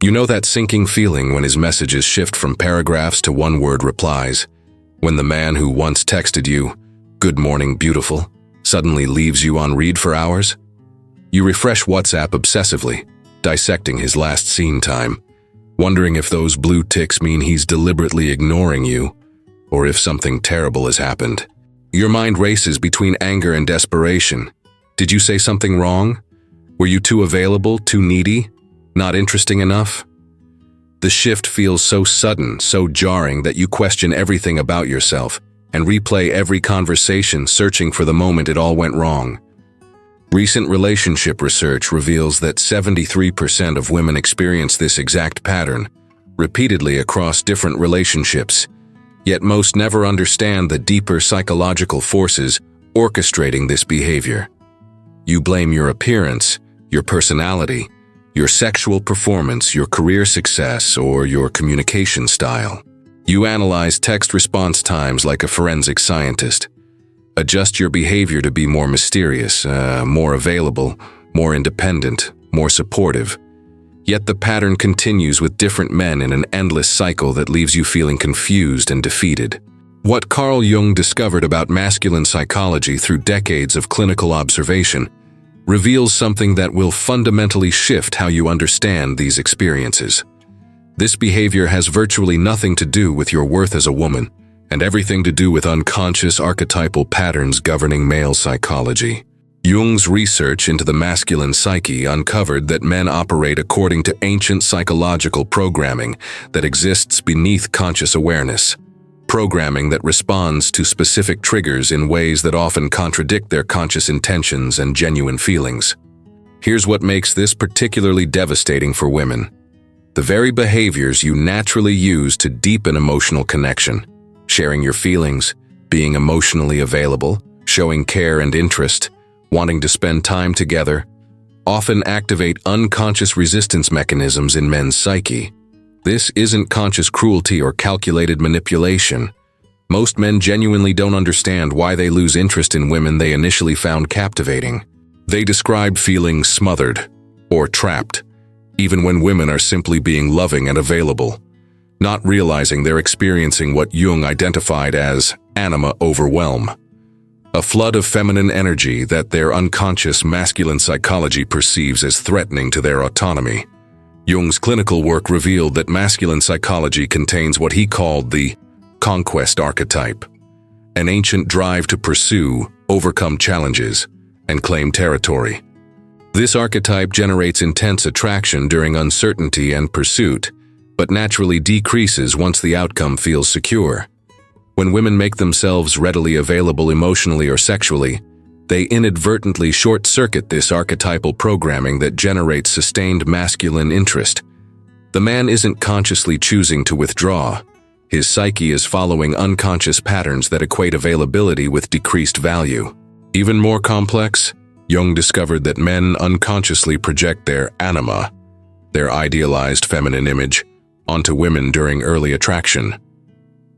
You know that sinking feeling when his messages shift from paragraphs to one-word replies, when the man who once texted you, "Good morning, beautiful," suddenly leaves you on read for hours? You refresh WhatsApp obsessively, dissecting his last seen time, wondering if those blue ticks mean he's deliberately ignoring you, or if something terrible has happened. Your mind races between anger and desperation. Did you say something wrong? Were you too available, too needy, not interesting enough? The shift feels so sudden, so jarring that you question everything about yourself and replay every conversation, searching for the moment it all went wrong. Recent relationship research reveals that 73% of women experience this exact pattern, repeatedly across different relationships, yet most never understand the deeper psychological forces orchestrating this behavior. You blame your appearance, your personality, your sexual performance, your career success, or your communication style. You analyze text response times like a forensic scientist. Adjust your behavior to be more mysterious, more available, more independent, more supportive. Yet the pattern continues with different men in an endless cycle that leaves you feeling confused and defeated. What Carl Jung discovered about masculine psychology through decades of clinical observation reveals something that will fundamentally shift how you understand these experiences. This behavior has virtually nothing to do with your worth as a woman, and everything to do with unconscious archetypal patterns governing male psychology. Jung's research into the masculine psyche uncovered that men operate according to ancient psychological programming that exists beneath conscious awareness. Programming that responds to specific triggers in ways that often contradict their conscious intentions and genuine feelings. Here's what makes this particularly devastating for women. The very behaviors you naturally use to deepen emotional connection, sharing your feelings, being emotionally available, showing care and interest, wanting to spend time together, often activate unconscious resistance mechanisms in men's psyche. This isn't conscious cruelty or calculated manipulation. Most men genuinely don't understand why they lose interest in women they initially found captivating. They describe feeling smothered or trapped, even when women are simply being loving and available, not realizing they're experiencing what Jung identified as Anima overwhelm, a flood of feminine energy that their unconscious masculine psychology perceives as threatening to their autonomy. Jung's clinical work revealed that masculine psychology contains what he called the conquest archetype, an ancient drive to pursue, overcome challenges, and claim territory. This archetype generates intense attraction during uncertainty and pursuit, but naturally decreases once the outcome feels secure. When women make themselves readily available emotionally or sexually, they inadvertently short-circuit this archetypal programming that generates sustained masculine interest. The man isn't consciously choosing to withdraw. His psyche is following unconscious patterns that equate availability with decreased value. Even more complex, Jung discovered that men unconsciously project their anima, their idealized feminine image, onto women during early attraction.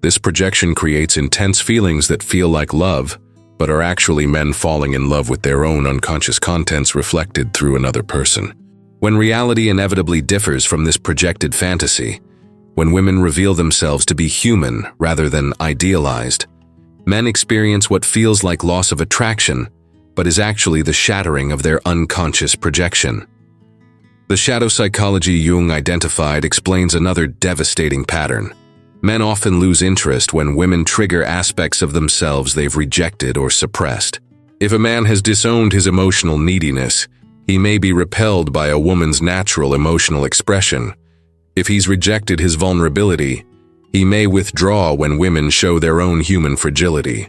This projection creates intense feelings that feel like love, but are actually men falling in love with their own unconscious contents reflected through another person. When reality inevitably differs from this projected fantasy, when women reveal themselves to be human rather than idealized, men experience what feels like loss of attraction, but is actually the shattering of their unconscious projection. The shadow psychology Jung identified explains another devastating pattern. Men often lose interest when women trigger aspects of themselves they've rejected or suppressed. If a man has disowned his emotional neediness, he may be repelled by a woman's natural emotional expression. If he's rejected his vulnerability, he may withdraw when women show their own human fragility.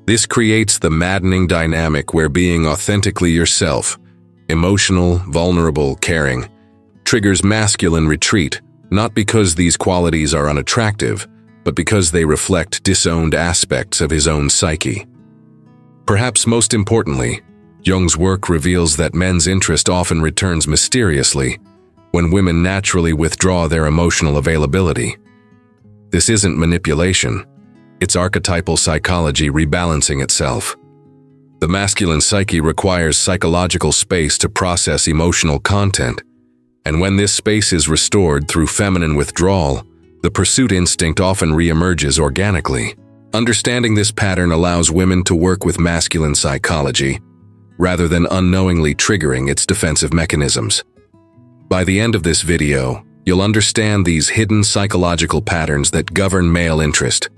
This creates the maddening dynamic where being authentically yourself, emotional, vulnerable, caring, triggers masculine retreat, not because these qualities are unattractive, but because they reflect disowned aspects of his own psyche. Perhaps most importantly, Jung's work reveals that men's interest often returns mysteriously when women naturally withdraw their emotional availability. This isn't manipulation, it's archetypal psychology rebalancing itself. The masculine psyche requires psychological space to process emotional content, And when this space is restored through feminine withdrawal, the pursuit instinct often reemerges organically. Understanding this pattern allows women to work with masculine psychology, rather than unknowingly triggering its defensive mechanisms. By the end of this video, you'll understand these hidden psychological patterns that govern male interest,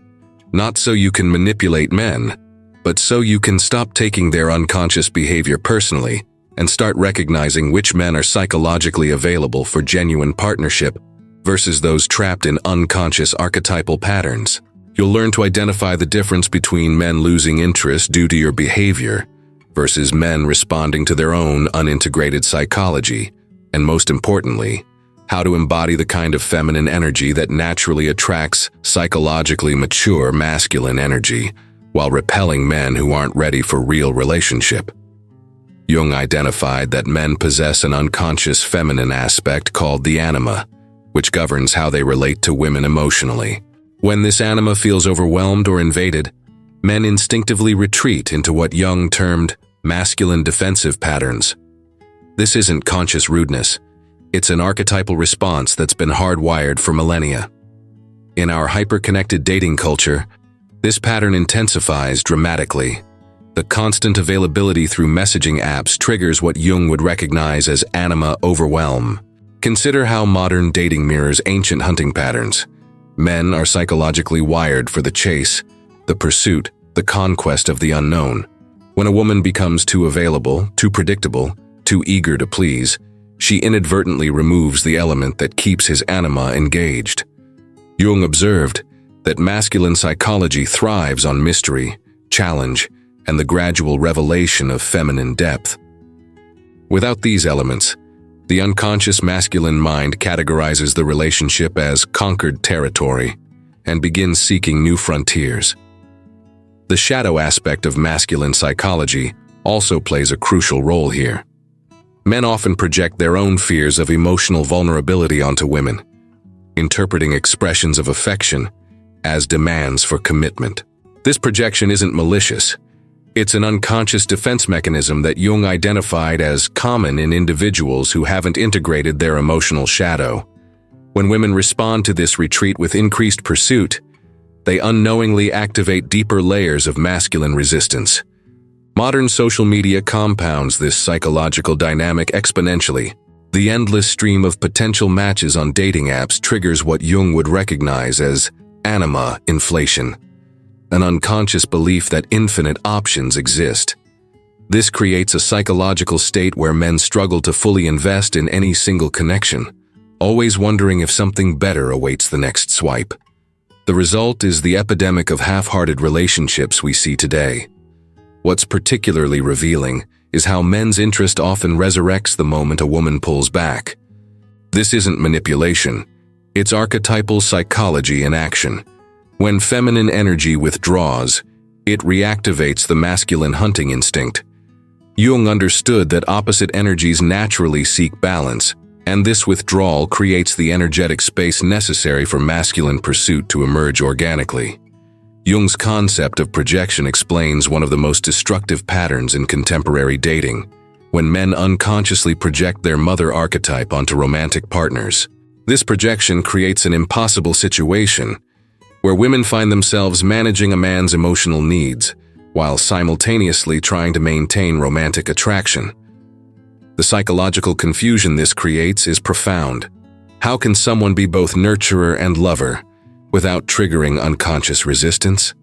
not so you can manipulate men, but so you can stop taking their unconscious behavior personally and start recognizing which men are psychologically available for genuine partnership versus those trapped in unconscious archetypal patterns. You'll learn to identify the difference between men losing interest due to your behavior versus men responding to their own unintegrated psychology, and most importantly, how to embody the kind of feminine energy that naturally attracts psychologically mature masculine energy while repelling men who aren't ready for real relationship. Jung identified that men possess an unconscious feminine aspect called the anima, which governs how they relate to women emotionally. When this anima feels overwhelmed or invaded, men instinctively retreat into what Jung termed masculine defensive patterns. This isn't conscious rudeness. It's an archetypal response that's been hardwired for millennia. In our hyper-connected dating culture, this pattern intensifies dramatically. The constant availability through messaging apps triggers what Jung would recognize as anima overwhelm. Consider how modern dating mirrors ancient hunting patterns. Men are psychologically wired for the chase, the pursuit, the conquest of the unknown. When a woman becomes too available, too predictable, too eager to please, she inadvertently removes the element that keeps his anima engaged. Jung observed that masculine psychology thrives on mystery, challenge, and the gradual revelation of feminine depth. Without these elements, the unconscious masculine mind categorizes the relationship as conquered territory and begins seeking new frontiers. The shadow aspect of masculine psychology also plays a crucial role here. Men often project their own fears of emotional vulnerability onto women, interpreting expressions of affection as demands for commitment. This projection isn't malicious. It's an unconscious defense mechanism that Jung identified as common in individuals who haven't integrated their emotional shadow. When women respond to this retreat with increased pursuit, they unknowingly activate deeper layers of masculine resistance. Modern social media compounds this psychological dynamic exponentially. The endless stream of potential matches on dating apps triggers what Jung would recognize as anima inflation, an unconscious belief that infinite options exist. This creates a psychological state where men struggle to fully invest in any single connection, always wondering if something better awaits the next swipe. The result is the epidemic of half-hearted relationships we see today. What's particularly revealing is how men's interest often resurrects the moment a woman pulls back. This isn't manipulation, it's archetypal psychology in action. When feminine energy withdraws, it reactivates the masculine hunting instinct. Jung understood that opposite energies naturally seek balance, and this withdrawal creates the energetic space necessary for masculine pursuit to emerge organically. Jung's concept of projection explains one of the most destructive patterns in contemporary dating, when men unconsciously project their mother archetype onto romantic partners. This projection creates an impossible situation, where women find themselves managing a man's emotional needs while simultaneously trying to maintain romantic attraction. The psychological confusion this creates is profound. How can someone be both nurturer and lover without triggering unconscious resistance?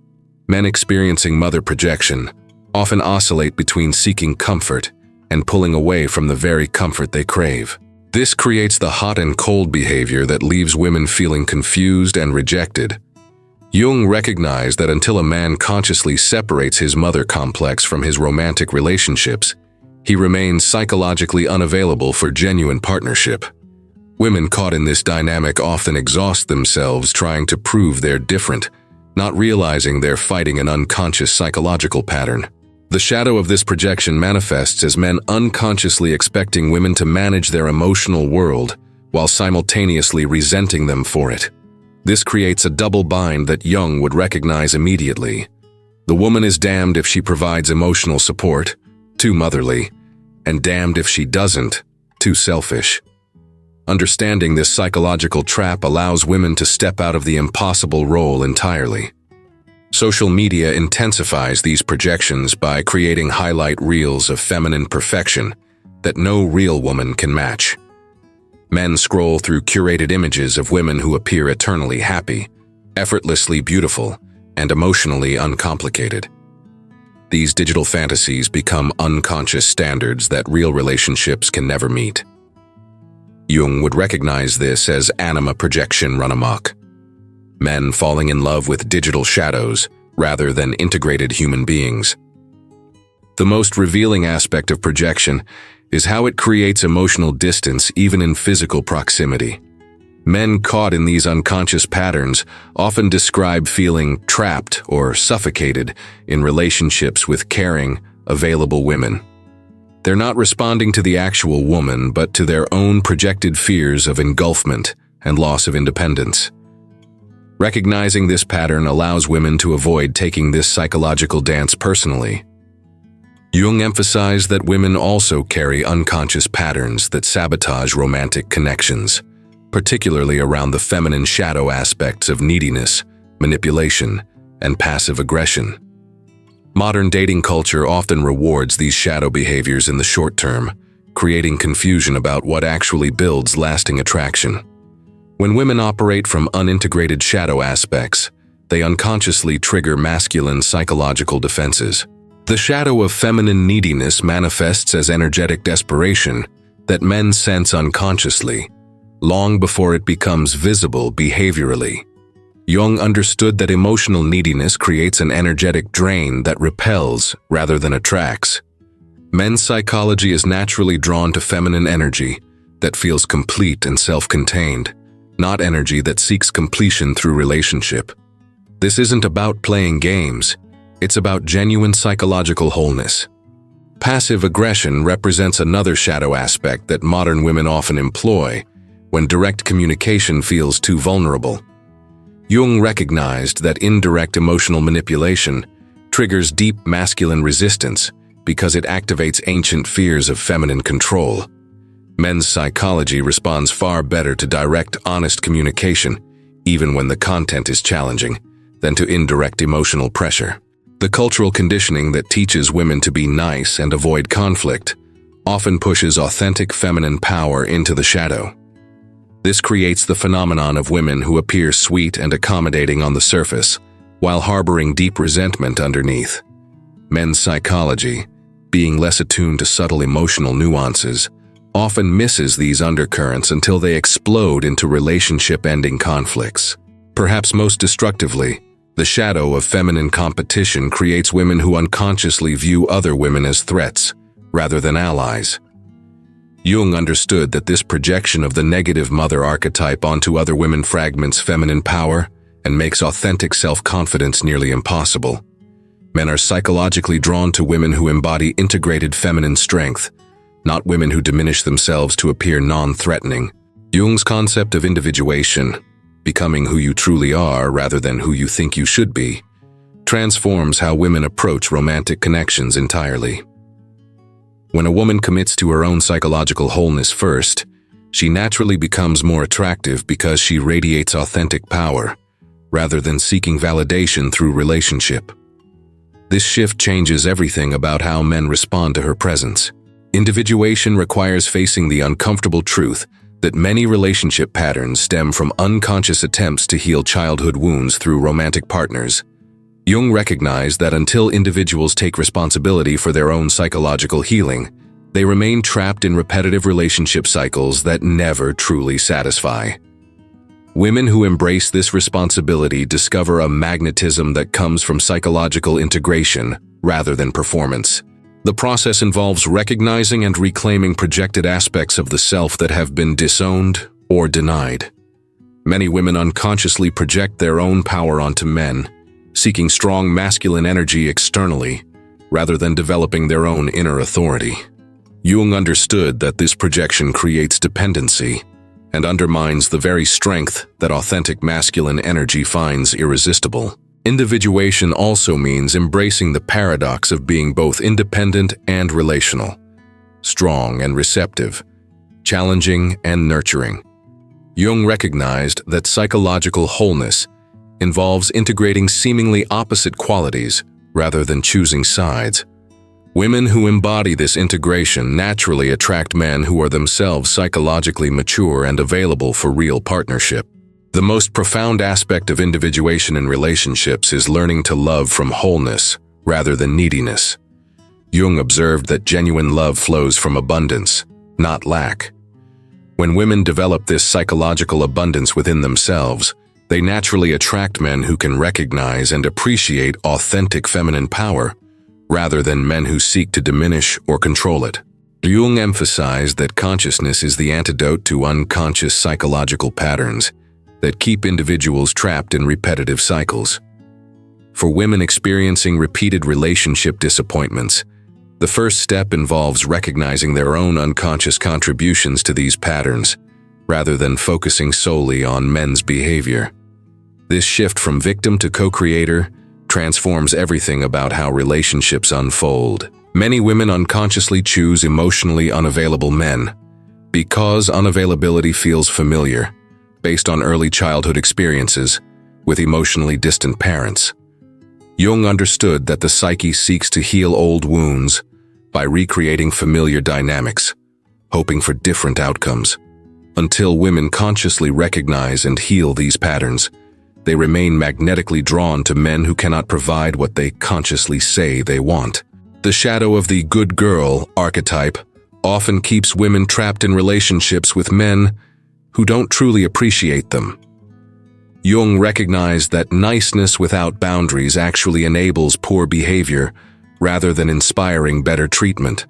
Men experiencing mother projection often oscillate between seeking comfort and pulling away from the very comfort they crave. This creates the hot and cold behavior that leaves women feeling confused and rejected. Jung recognized that until a man consciously separates his mother complex from his romantic relationships, he remains psychologically unavailable for genuine partnership. Women caught in this dynamic often exhaust themselves trying to prove they're different, not realizing they're fighting an unconscious psychological pattern. The shadow of this projection manifests as men unconsciously expecting women to manage their emotional world while simultaneously resenting them for it. This creates a double bind that Jung would recognize immediately. The woman is damned if she provides emotional support, too motherly, and damned if she doesn't, too selfish. Understanding this psychological trap allows women to step out of the impossible role entirely. Social media intensifies these projections by creating highlight reels of feminine perfection that no real woman can match. Men scroll through curated images of women who appear eternally happy, effortlessly beautiful, and emotionally uncomplicated. These digital fantasies become unconscious standards that real relationships can never meet. Jung would recognize this as anima projection run amok. Men falling in love with digital shadows rather than integrated human beings. The most revealing aspect of projection is how it creates emotional distance even in physical proximity. Men caught in these unconscious patterns often describe feeling trapped or suffocated in relationships with caring, available women. They're not responding to the actual woman, but to their own projected fears of engulfment and loss of independence. Recognizing this pattern allows women to avoid taking this psychological dance personally. Jung emphasized that women also carry unconscious patterns that sabotage romantic connections, particularly around the feminine shadow aspects of neediness, manipulation, and passive aggression. Modern dating culture often rewards these shadow behaviors in the short term, creating confusion about what actually builds lasting attraction. When women operate from unintegrated shadow aspects, they unconsciously trigger masculine psychological defenses. The shadow of feminine neediness manifests as energetic desperation that men sense unconsciously, long before it becomes visible behaviorally. Jung understood that emotional neediness creates an energetic drain that repels rather than attracts. Men's psychology is naturally drawn to feminine energy that feels complete and self-contained, not energy that seeks completion through relationship. This isn't about playing games, it's about genuine psychological wholeness. Passive aggression represents another shadow aspect that modern women often employ when direct communication feels too vulnerable. Jung recognized that indirect emotional manipulation triggers deep masculine resistance because it activates ancient fears of feminine control. Men's psychology responds far better to direct, honest communication, even when the content is challenging, than to indirect emotional pressure. The cultural conditioning that teaches women to be nice and avoid conflict often pushes authentic feminine power into the shadow. This creates the phenomenon of women who appear sweet and accommodating on the surface, while harboring deep resentment underneath. Men's psychology, being less attuned to subtle emotional nuances, often misses these undercurrents until they explode into relationship-ending conflicts. Perhaps most destructively, the shadow of feminine competition creates women who unconsciously view other women as threats, rather than allies. Jung understood that this projection of the negative mother archetype onto other women fragments feminine power and makes authentic self-confidence nearly impossible. Men are psychologically drawn to women who embody integrated feminine strength, not women who diminish themselves to appear non-threatening. Jung's concept of individuation, becoming who you truly are rather than who you think you should be, transforms how women approach romantic connections entirely. When a woman commits to her own psychological wholeness first, she naturally becomes more attractive because she radiates authentic power, rather than seeking validation through relationship. This shift changes everything about how men respond to her presence. Individuation requires facing the uncomfortable truth that many relationship patterns stem from unconscious attempts to heal childhood wounds through romantic partners. Jung recognized that until individuals take responsibility for their own psychological healing, they remain trapped in repetitive relationship cycles that never truly satisfy. Women who embrace this responsibility discover a magnetism that comes from psychological integration rather than performance. The process involves recognizing and reclaiming projected aspects of the self that have been disowned or denied. Many women unconsciously project their own power onto men, seeking strong masculine energy externally, rather than developing their own inner authority. Jung understood that this projection creates dependency and undermines the very strength that authentic masculine energy finds irresistible. Individuation also means embracing the paradox of being both independent and relational, strong and receptive, challenging, and nurturing. Jung recognized that psychological wholeness involves integrating seemingly opposite qualities rather than choosing sides. Women who embody this integration naturally attract men who are themselves psychologically mature and available for real partnership. The most profound aspect of individuation in relationships is learning to love from wholeness rather than neediness. Jung observed that genuine love flows from abundance, not lack. When women develop this psychological abundance within themselves, they naturally attract men who can recognize and appreciate authentic feminine power, rather than men who seek to diminish or control it. Jung emphasized that consciousness is the antidote to unconscious psychological patterns that keep individuals trapped in repetitive cycles. For women experiencing repeated relationship disappointments, the first step involves recognizing their own unconscious contributions to these patterns, rather than focusing solely on men's behavior. This shift from victim to co-creator transforms everything about how relationships unfold. Many women unconsciously choose emotionally unavailable men because unavailability feels familiar, based on early childhood experiences with emotionally distant parents. Jung understood that the psyche seeks to heal old wounds by recreating familiar dynamics, hoping for different outcomes. Until women consciously recognize and heal these patterns, they remain magnetically drawn to men who cannot provide what they consciously say they want. The shadow of the good girl archetype often keeps women trapped in relationships with men who don't truly appreciate them. Jung recognized that niceness without boundaries actually enables poor behavior rather than inspiring better treatment.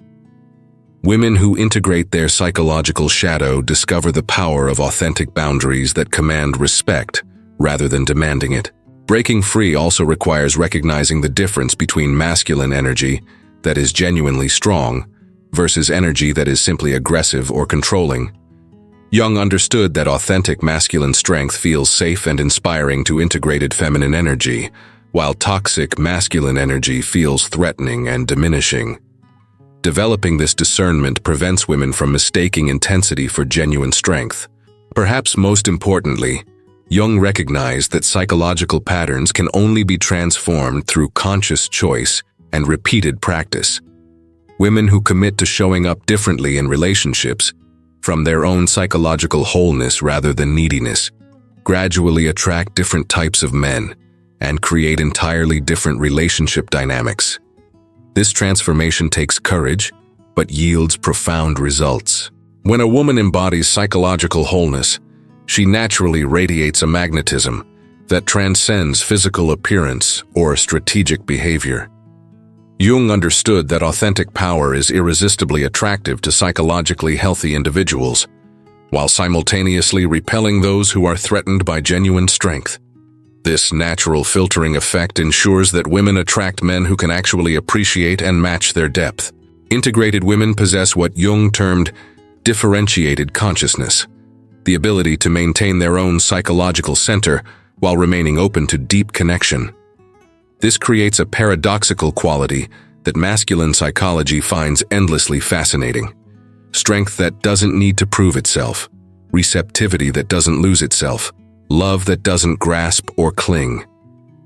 Women who integrate their psychological shadow discover the power of authentic boundaries that command respect rather than demanding it. Breaking free also requires recognizing the difference between masculine energy that is genuinely strong versus energy that is simply aggressive or controlling. Jung understood that authentic masculine strength feels safe and inspiring to integrated feminine energy, while toxic masculine energy feels threatening and diminishing. Developing this discernment prevents women from mistaking intensity for genuine strength. Perhaps most importantly, Jung recognized that psychological patterns can only be transformed through conscious choice and repeated practice. Women who commit to showing up differently in relationships, from their own psychological wholeness rather than neediness, gradually attract different types of men and create entirely different relationship dynamics. This transformation takes courage, but yields profound results. When a woman embodies psychological wholeness, she naturally radiates a magnetism that transcends physical appearance or strategic behavior. Jung understood that authentic power is irresistibly attractive to psychologically healthy individuals, while simultaneously repelling those who are threatened by genuine strength. This natural filtering effect ensures that women attract men who can actually appreciate and match their depth. Integrated women possess what Jung termed differentiated consciousness, the ability to maintain their own psychological center while remaining open to deep connection. This creates a paradoxical quality that masculine psychology finds endlessly fascinating. Strength that doesn't need to prove itself, receptivity that doesn't lose itself, love that doesn't grasp or cling.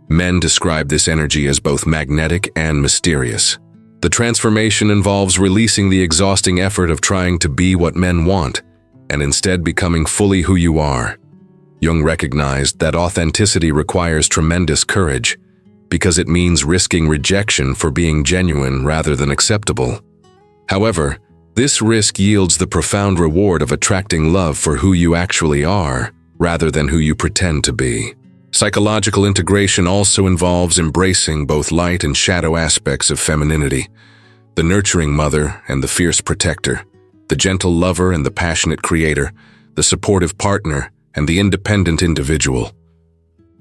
Men describe this energy as both magnetic and mysterious. The transformation involves releasing the exhausting effort of trying to be what men want, and instead becoming fully who you are. Jung recognized that authenticity requires tremendous courage, because it means risking rejection for being genuine rather than acceptable. However, this risk yields the profound reward of attracting love for who you actually are, rather than who you pretend to be. Psychological integration also involves embracing both light and shadow aspects of femininity, the nurturing mother and the fierce protector, the gentle lover and the passionate creator, the supportive partner and the independent individual.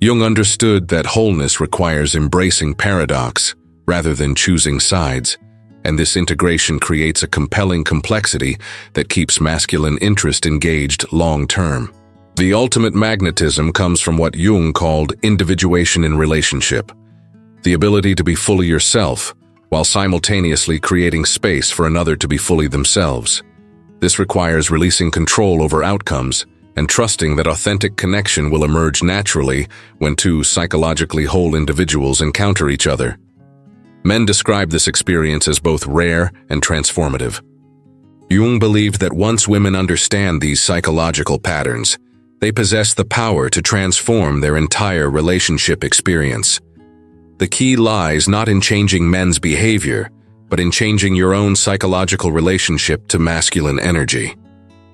Jung understood that wholeness requires embracing paradox rather than choosing sides, and this integration creates a compelling complexity that keeps masculine interest engaged long-term. The ultimate magnetism comes from what Jung called individuation in relationship, the ability to be fully yourself while simultaneously creating space for another to be fully themselves. This requires releasing control over outcomes and trusting that authentic connection will emerge naturally when two psychologically whole individuals encounter each other. Men describe this experience as both rare and transformative. Jung believed that once women understand these psychological patterns, they possess the power to transform their entire relationship experience. The key lies not in changing men's behavior, but in changing your own psychological relationship to masculine energy.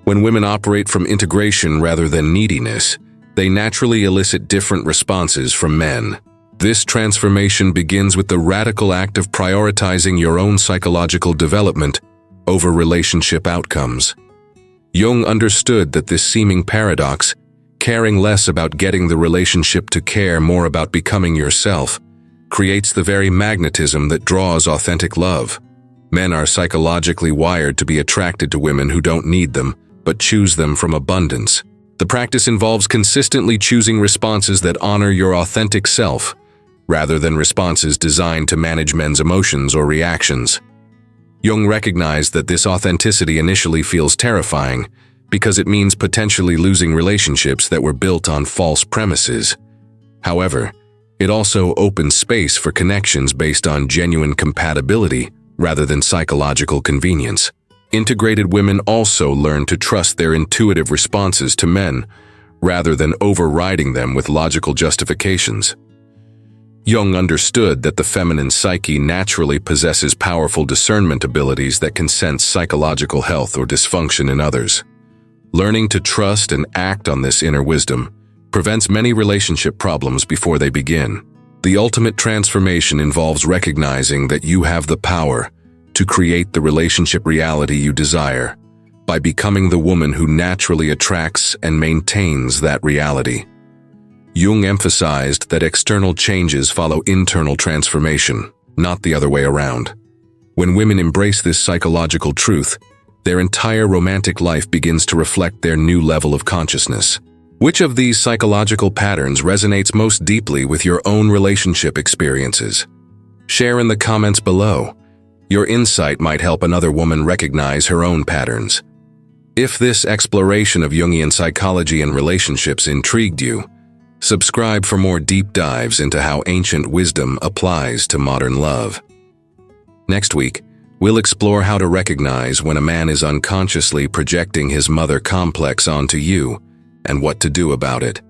When women operate from integration rather than neediness, they naturally elicit different responses from men. This transformation begins with the radical act of prioritizing your own psychological development over relationship outcomes. Jung understood that this seeming paradox, caring less about getting the relationship to care more about becoming yourself, creates the very magnetism that draws authentic love. Men are psychologically wired to be attracted to women who don't need them, but choose them from abundance. The practice involves consistently choosing responses that honor your authentic self, rather than responses designed to manage men's emotions or reactions. Jung recognized that this authenticity initially feels terrifying because it means potentially losing relationships that were built on false premises. However, it also opens space for connections based on genuine compatibility rather than psychological convenience. Integrated women also learn to trust their intuitive responses to men, rather than overriding them with logical justifications. Jung understood that the feminine psyche naturally possesses powerful discernment abilities that can sense psychological health or dysfunction in others. Learning to trust and act on this inner wisdom prevents many relationship problems before they begin. The ultimate transformation involves recognizing that you have the power to create the relationship reality you desire by becoming the woman who naturally attracts and maintains that reality. Jung emphasized that external changes follow internal transformation, not the other way around. When women embrace this psychological truth, their entire romantic life begins to reflect their new level of consciousness. Which of these psychological patterns resonates most deeply with your own relationship experiences? Share in the comments below. Your insight might help another woman recognize her own patterns. If this exploration of Jungian psychology and relationships intrigued you, subscribe for more deep dives into how ancient wisdom applies to modern love. Next week, we'll explore how to recognize when a man is unconsciously projecting his mother complex onto you and what to do about it.